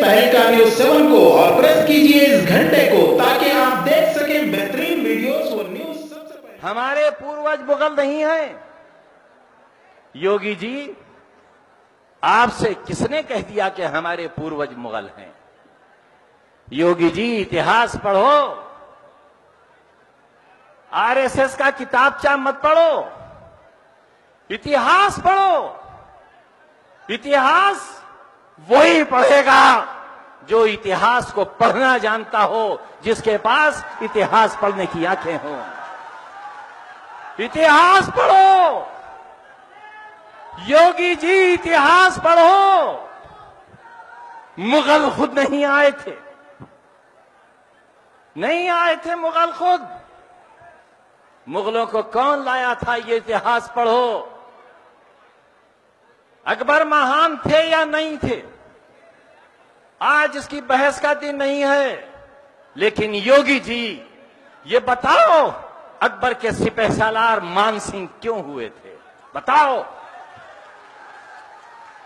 तहलका न्यूज़ 7 को और प्रेस कीजिए इस घंटे को ताकि आप देख सकें बेहतरीन वीडियोस और न्यूज़ सबसे पहले। हमारे पूर्वज मुगल नहीं हैं। योगी जी, आपसे किसने कह दिया कि हमारे पूर्वज मुगल हैं? योगी जी, इतिहास पढ़ो। आरएसएस का किताबचा मत पढ़ो, इतिहास पढ़ो। इतिहास वही पढ़ेगा जो इतिहास को पढ़ना जानता हो, जिसके पास इतिहास पढ़ने की आंखें हों। इतिहास पढ़ो योगी जी, इतिहास पढ़ो। मुगल खुद नहीं आए थे, नहीं आए थे मुगल खुद। मुगलों को कौन लाया था, ये इतिहास पढ़ो। अकबर महान थे या नहीं थे, आज इसकी बहस का दिन नहीं है। लेकिन योगी जी, ये बताओ, अकबर के सिपहसालार मान सिंह क्यों हुए थे? बताओ,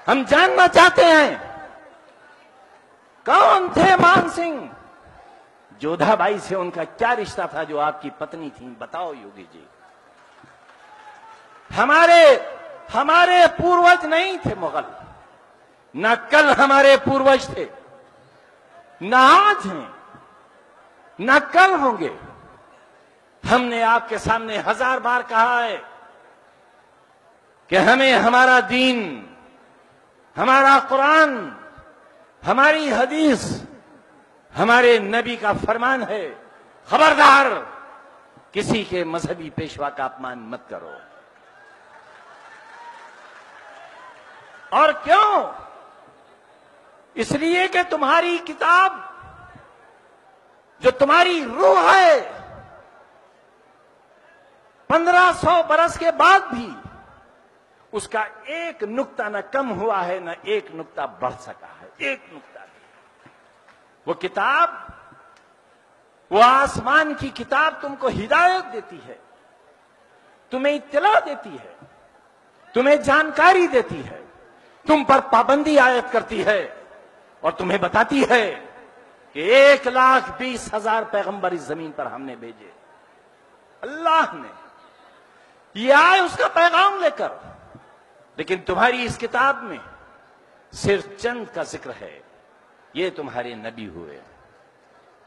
हम जानना चाहते हैं। कौन थे मान सिंह? जोधाबाई से उनका क्या रिश्ता था जो आपकी पत्नी थी? बताओ योगी जी। हमारे पूर्वज नहीं थे मुगल, न कल हमारे पूर्वज थे, न आज हैं, न कल होंगे। हमने आपके सामने 1000 बार कहा है कि हमें हमारा दीन, हमारा कुरान, हमारी हदीस, हमारे नबी का फरमान है, खबरदार किसी के मजहबी पेशवा का अपमान मत करो। और क्यों? इसलिए कि तुम्हारी किताब, जो तुम्हारी रूह है, 1500 बरस के बाद भी उसका एक नुक्ता न कम हुआ है, न एक नुक्ता बढ़ सका है। एक नुक्ता भी। वो किताब, वो आसमान की किताब तुमको हिदायत देती है, तुम्हें इत्तला देती है, तुम्हें जानकारी देती है, तुम पर पाबंदी आयत करती है और तुम्हें बताती है कि 1,20,000 पैगंबर इस जमीन पर हमने भेजे। अल्लाह ने, ये आए उसका पैगाम लेकर। लेकिन तुम्हारी इस किताब में सिर्फ चंद का जिक्र है। ये तुम्हारे नबी हुए।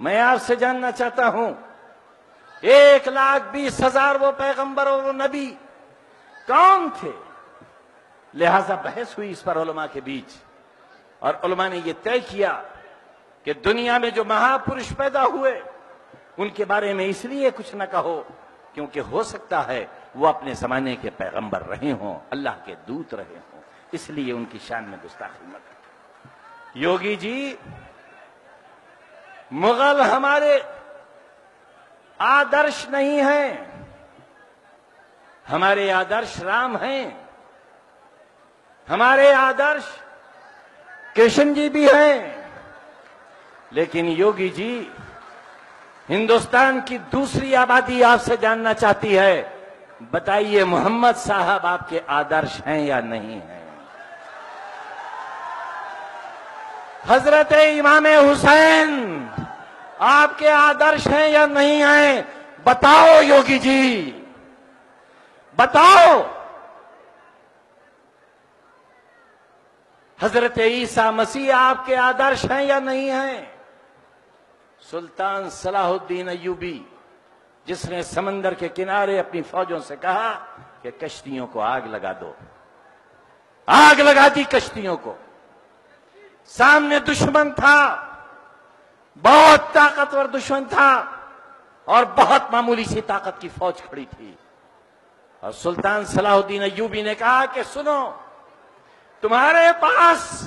मैं आपसे जानना चाहता हूं, 1,20,000 वो पैगंबर और वो नबी कौन थे? लिहाजा बहस हुई इस पर उलमा के बीच, और उलमा ने यह तय किया कि दुनिया में जो महापुरुष पैदा हुए उनके बारे में इसलिए कुछ न कहो क्योंकि हो सकता है वो अपने जमाने के पैगंबर रहे हों, अल्लाह के दूत रहे हों, इसलिए उनकी शान में गुस्ताखी मत करो। योगी जी, मुगल हमारे आदर्श नहीं हैं, हमारे आदर्श राम हैं, हमारे आदर्श कृष्ण जी भी हैं। लेकिन योगी जी, हिंदुस्तान की दूसरी आबादी आपसे जानना चाहती है, बताइए मोहम्मद साहब आपके आदर्श हैं या नहीं हैं? हजरत इमाम हुसैन आपके आदर्श हैं या नहीं हैं? बताओ योगी जी, बताओ। हजरत ईसा मसीह आपके आदर्श हैं या नहीं हैं? सुल्तान सलाहुद्दीन अय्यूबी, जिसने समंदर के किनारे अपनी फौजों से कहा कि कश्तियों को आग लगा दो, आग लगा दी कश्तियों को। सामने दुश्मन था, बहुत ताकतवर दुश्मन था, और बहुत मामूली सी ताकत की फौज खड़ी थी। और सुल्तान सलाहुद्दीन अय्यूबी ने कहा कि सुनो, तुम्हारे पास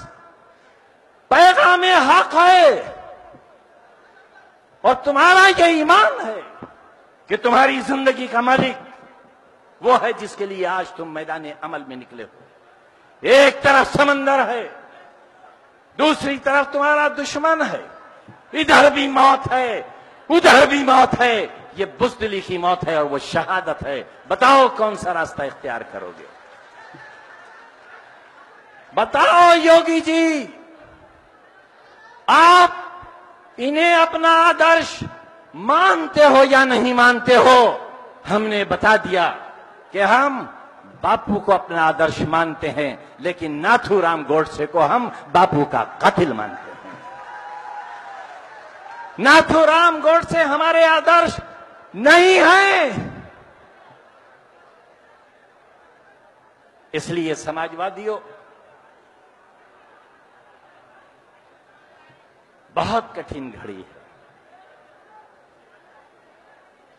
पैगाम हक है और तुम्हारा यह ईमान है कि तुम्हारी जिंदगी का मालिक वो है जिसके लिए आज तुम मैदान अमल में निकले हो। एक तरफ समंदर है, दूसरी तरफ तुम्हारा दुश्मन है, इधर भी मौत है, उधर भी मौत है। ये बुज़दिली की मौत है और वो शहादत है। बताओ कौन सा रास्ता इख्तियार करोगे? बताओ योगी जी। आप इन्हें अपना आदर्श मानते हो या नहीं मानते हो, हमने बता दिया कि हम बापू को अपना आदर्श मानते हैं, लेकिन नाथूराम गोडसे को हम बापू का कातिल मानते हैं। नाथूराम गोडसे हमारे आदर्श नहीं है। इसलिए समाजवादियों, बहुत कठिन घड़ी है।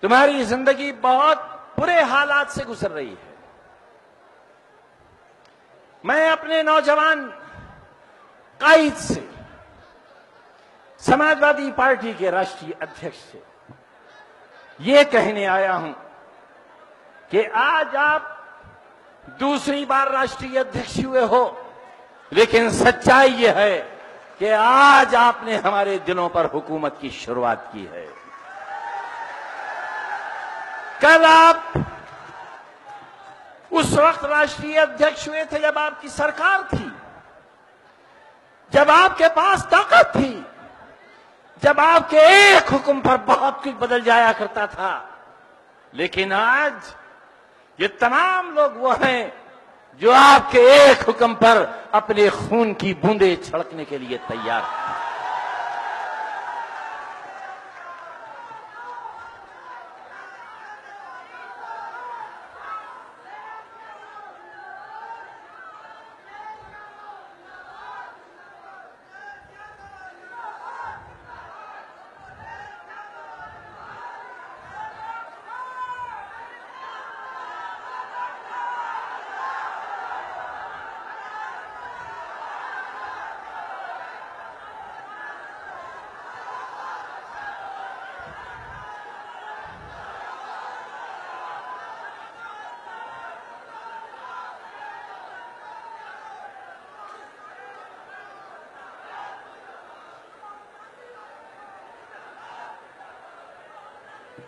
तुम्हारी जिंदगी बहुत बुरे हालात से गुजर रही है। मैं अपने नौजवान कायद से, समाजवादी पार्टी के राष्ट्रीय अध्यक्ष से यह कहने आया हूं कि आज आप दूसरी बार राष्ट्रीय अध्यक्ष हुए हो, लेकिन सच्चाई यह है कि आज आपने हमारे दिलों पर हुकूमत की शुरुआत की है। कल आप उस वक्त राष्ट्रीय अध्यक्ष हुए थे जब आपकी सरकार थी, जब आपके पास ताकत थी, जब आपके एक हुक्म पर बहुत कुछ बदल जाया करता था। लेकिन आज ये तमाम लोग वो हैं जो आपके एक हुक्म पर अपने खून की बूंदें छिड़कने के लिए तैयार हैं।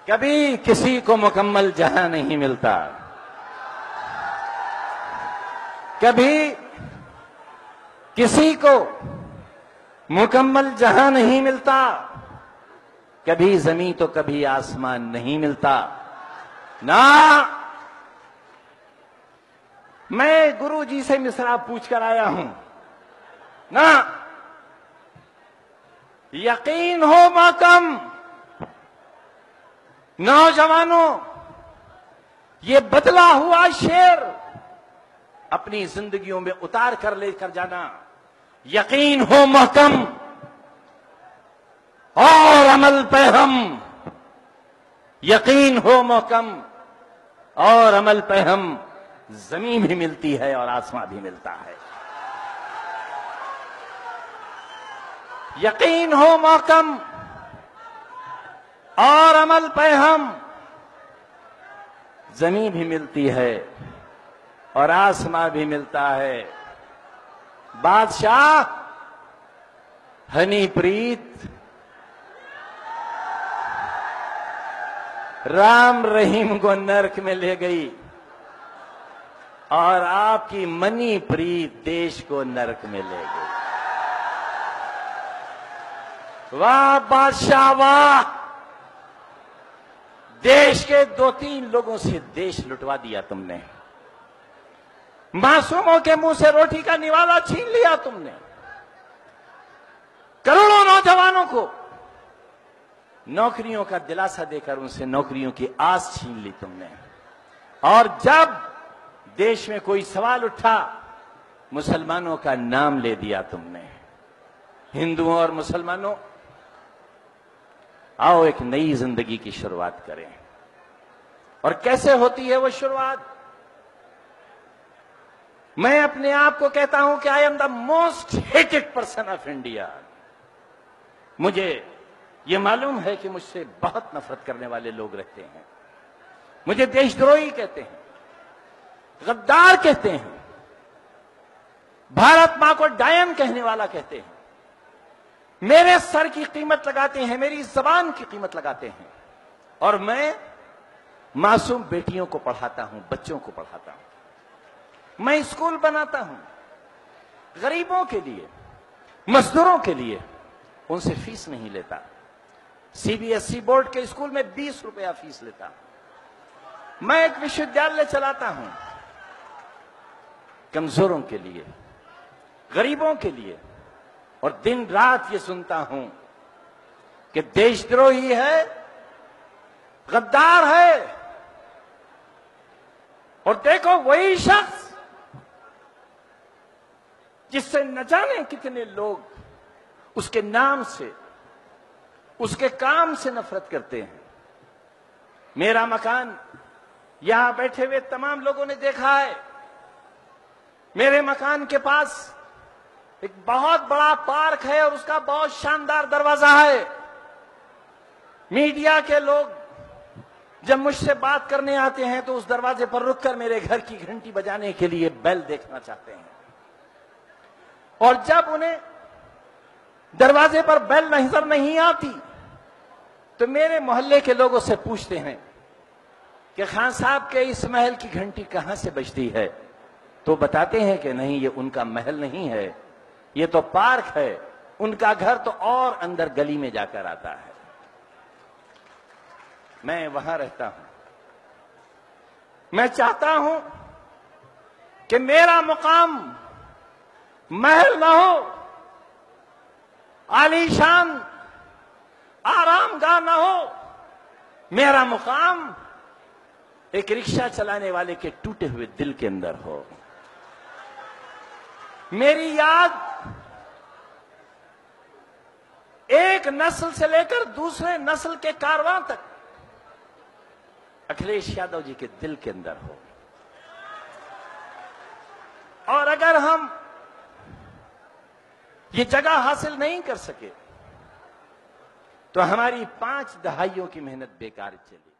कभी किसी को मुकम्मल जहां नहीं मिलता, कभी किसी को मुकम्मल जहां नहीं मिलता, कभी जमीन तो कभी आसमान नहीं मिलता ना। मैं गुरु जी से मिसरा पूछकर आया हूं ना। यकीन हो माकम, नौजवानों, ये बदला हुआ शेर अपनी जिंदगियों में उतार कर लेकर जाना। यकीन हो महकम और अमल पे हम, यकीन हो महकम और अमल पे हम। जमीन भी मिलती है और आसमां भी मिलता है। यकीन हो महकम और अमल पे हम, जमीन भी मिलती है और आसमां भी मिलता है। बादशाह हनीप्रीत राम रहीम को नरक में ले गई और आपकी मनी प्रीत देश को नरक में ले गई। वाह बादशाह वाह, देश के 2-3 लोगों से देश लुटवा दिया तुमने। मासूमों के मुंह से रोटी का निवाला छीन लिया तुमने। करोड़ों नौजवानों को नौकरियों का दिलासा देकर उनसे नौकरियों की आस छीन ली तुमने। और जब देश में कोई सवाल उठा, मुसलमानों का नाम ले दिया तुमने। हिंदुओं और मुसलमानों, आओ एक नई जिंदगी की शुरुआत करें। और कैसे होती है वो शुरुआत? मैं अपने आप को कहता हूं कि I am the most hated person of India. मुझे यह मालूम है कि मुझसे बहुत नफरत करने वाले लोग रहते हैं। मुझे देशद्रोही कहते हैं, गद्दार कहते हैं, भारत मां को डायन कहने वाला कहते हैं। मेरे सर की कीमत लगाते हैं, मेरी जबान की कीमत लगाते हैं। और मैं मासूम बेटियों को पढ़ाता हूं, बच्चों को पढ़ाता हूं। मैं स्कूल बनाता हूं गरीबों के लिए, मजदूरों के लिए, उनसे फीस नहीं लेता। सीबीएसई बोर्ड के स्कूल में 20 रुपया फीस लेता। मैं एक विश्वविद्यालय चलाता हूं कमजोरों के लिए, गरीबों के लिए, और दिन रात ये सुनता हूं कि देशद्रोही है, गद्दार है। और देखो वही शख्स जिससे न जाने कितने लोग उसके नाम से, उसके काम से नफरत करते हैं। मेरा मकान यहां बैठे हुए तमाम लोगों ने देखा है। मेरे मकान के पास एक बहुत बड़ा पार्क है और उसका बहुत शानदार दरवाजा है। मीडिया के लोग जब मुझसे बात करने आते हैं तो उस दरवाजे पर रुककर मेरे घर की घंटी बजाने के लिए बेल देखना चाहते हैं। और जब उन्हें दरवाजे पर बेल नजर नहीं आती तो मेरे मोहल्ले के लोगों से पूछते हैं कि खान साहब के इस महल की घंटी कहां से बजती है। तो बताते हैं कि नहीं, ये उनका महल नहीं है, ये तो पार्क है। उनका घर तो और अंदर गली में जाकर आता है। मैं वहां रहता हूं। मैं चाहता हूं कि मेरा मुकाम महल ना हो, आलीशान आरामगाह ना हो। मेरा मुकाम एक रिक्शा चलाने वाले के टूटे हुए दिल के अंदर हो। मेरी याद एक नस्ल से लेकर दूसरे नस्ल के कारवां तक अखिलेश यादव जी के दिल के अंदर हो। और अगर हम ये जगह हासिल नहीं कर सके तो हमारी 5 दहाइयों की मेहनत बेकार चली।